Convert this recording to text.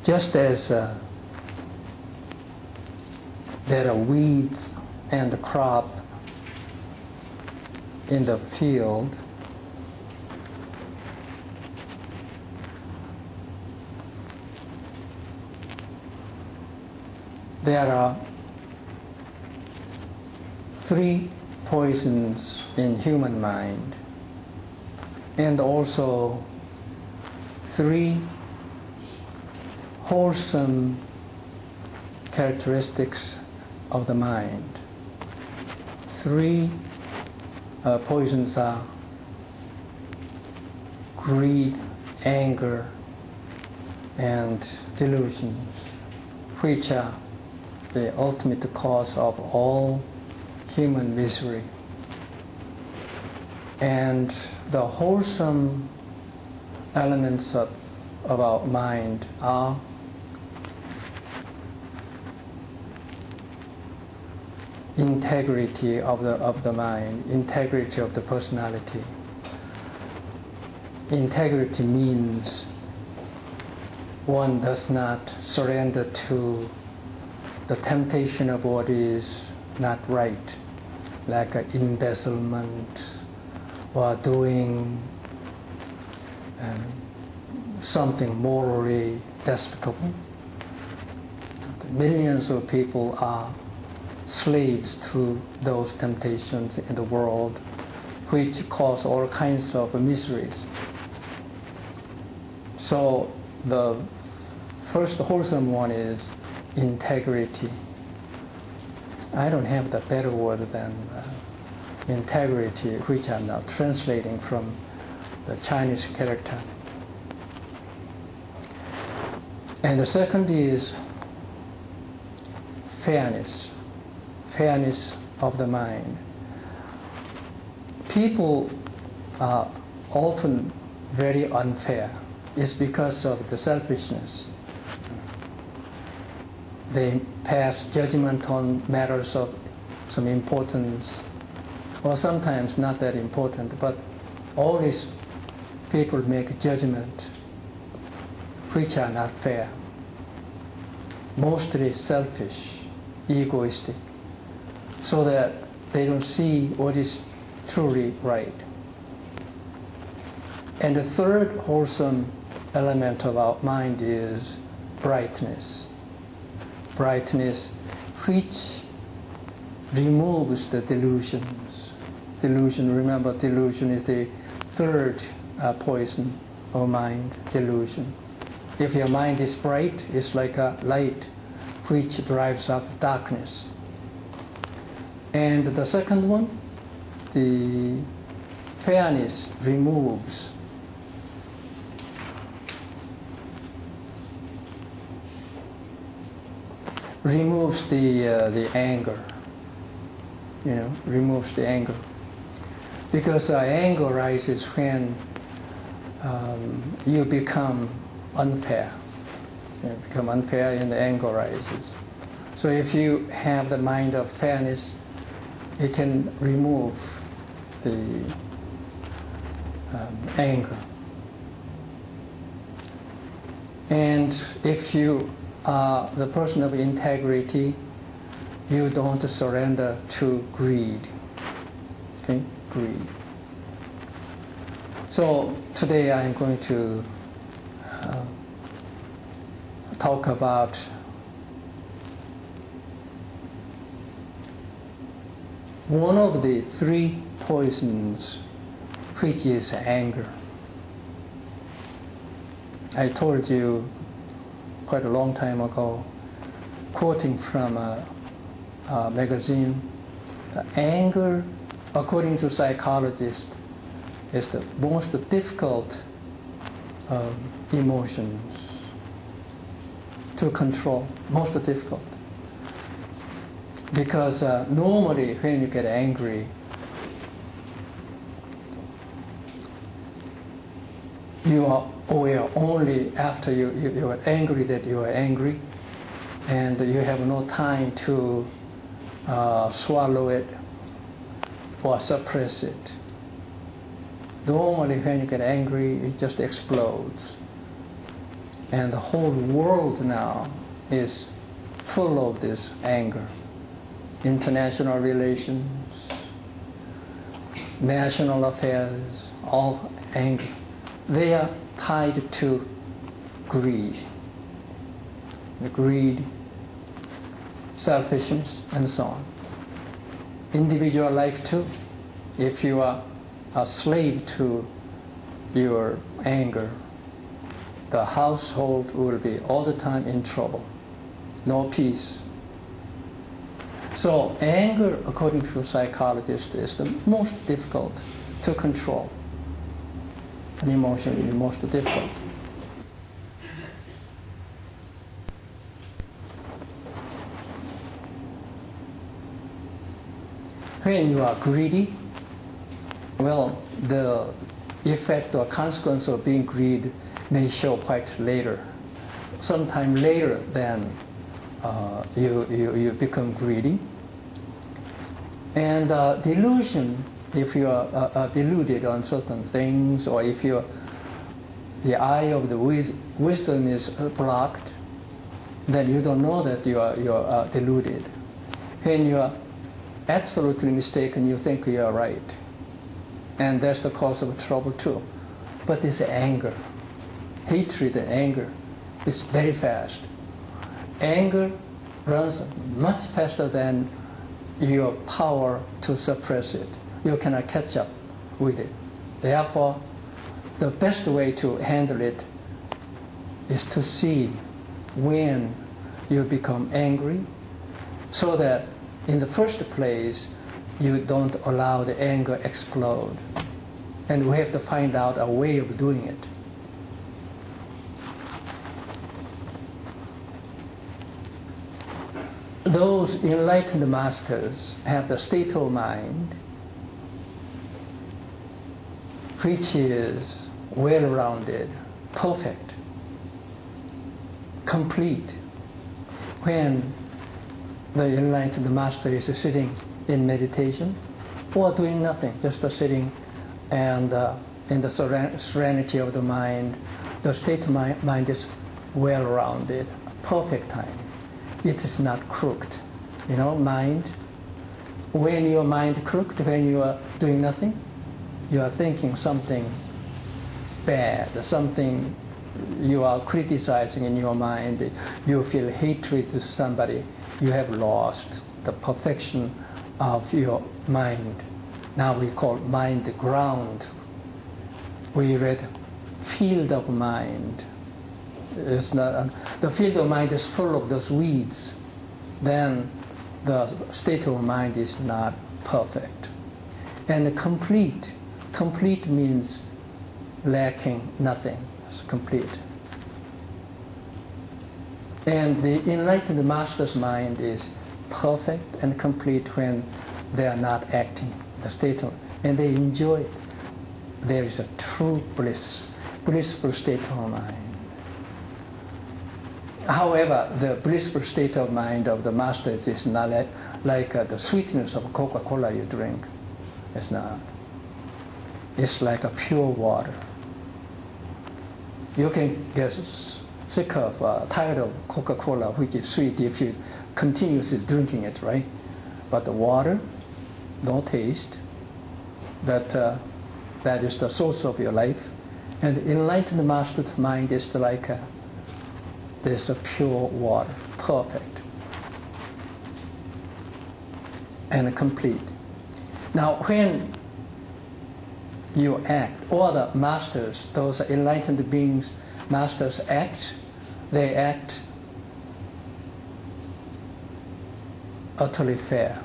Just as there are weeds and crop in the field, there are 3 poisons in human mind, and also 3 wholesome characteristics of the mind. 3 poisons are greed, anger, and delusions, which are the ultimate cause of all human misery. And the wholesome elements of our mind are integrity of the mind, integrity of the personality. Integrity means one does not surrender to the temptation of what is not right, like embezzlement or doing something morally despicable. Millions of people are slaves to those temptations in the world, which cause all kinds of miseries. So the first wholesome one is integrity. I don't have the better word than integrity, which I'm now translating from the Chinese character. And the second is fairness. Fairness of the mind. People are often very unfair. It's because of the selfishness. They pass judgment on matters of some importance, or sometimes not that important, but always people make judgment which are not fair, mostly selfish, egoistic, so that they don't see what is truly right. And the third wholesome element of our mind is brightness. Brightness which removes the delusions. Delusion, remember, delusion is the third poison of mind, delusion. If your mind is bright, it's like a light which drives out darkness. And the second one, the fairness removes the anger, removes the anger. Because anger rises when you become unfair. You become unfair and the anger rises. So if you have the mind of fairness, it can remove the anger. And if you are the person of integrity, you don't surrender to greed. Okay? Greed. So today I'm going to talk about one of the 3 poisons, which is anger. I told you quite a long time ago, quoting from a magazine, anger, according to psychologists, is the most difficult emotions to control, most difficult. Because normally when you get angry, you are aware only after you are angry that you are angry, and you have no time to swallow it or suppress it. Normally when you get angry, it just explodes. And the whole world now is full of this anger. International relations, national affairs, all anger. They are tied to greed. Greed, selfishness, and so on. Individual life too. If you are a slave to your anger, the household will be all the time in trouble. No peace. So anger, according to psychologists, is the most difficult to control. An emotion is the most difficult. When you are greedy, well, the effect or consequence of being greedy may show quite later. Sometime later than you become greedy. And delusion, if you are deluded on certain things, or if the eye of the wisdom is blocked, then you don't know that you are deluded. When you are absolutely mistaken, you think you are right. And that's the cause of trouble too. But this anger, hatred and anger is very fast. Anger runs much faster than your power to suppress it. You cannot catch up with it. Therefore, the best way to handle it is to see when you become angry, so that in the first place, you don't allow the anger explode. And we have to find out a way of doing it. Those enlightened masters have the state of mind which is well-rounded, perfect, complete. When the enlightened master is sitting in meditation or doing nothing, just sitting and in the serenity of the mind, the state of mind is well-rounded, perfect time. It is not crooked. You know, mind, when your mind crooked, when you are doing nothing, you are thinking something bad, something you are criticizing in your mind, you feel hatred to somebody, you have lost the perfection of your mind. Now we call mind ground. We read field of mind. It's not, the field of mind is full of those weeds. Then the state of mind is not perfect. And complete means lacking nothing. It's complete. And the enlightened master's mind is perfect and complete when they are not acting, the state of, and they enjoy it. There is a true bliss, blissful state of mind. However, the blissful state of mind of the masters is not like the sweetness of Coca-Cola you drink. It's not. It's like a pure water. You can get sick of, tired of Coca-Cola, which is sweet, if you continuously drinking it, right? But the water, no taste, but that is the source of your life. And the enlightened master's mind is like there's a pure water, perfect and complete. Now, when you act, all the masters, those enlightened beings, masters act, they act utterly fair.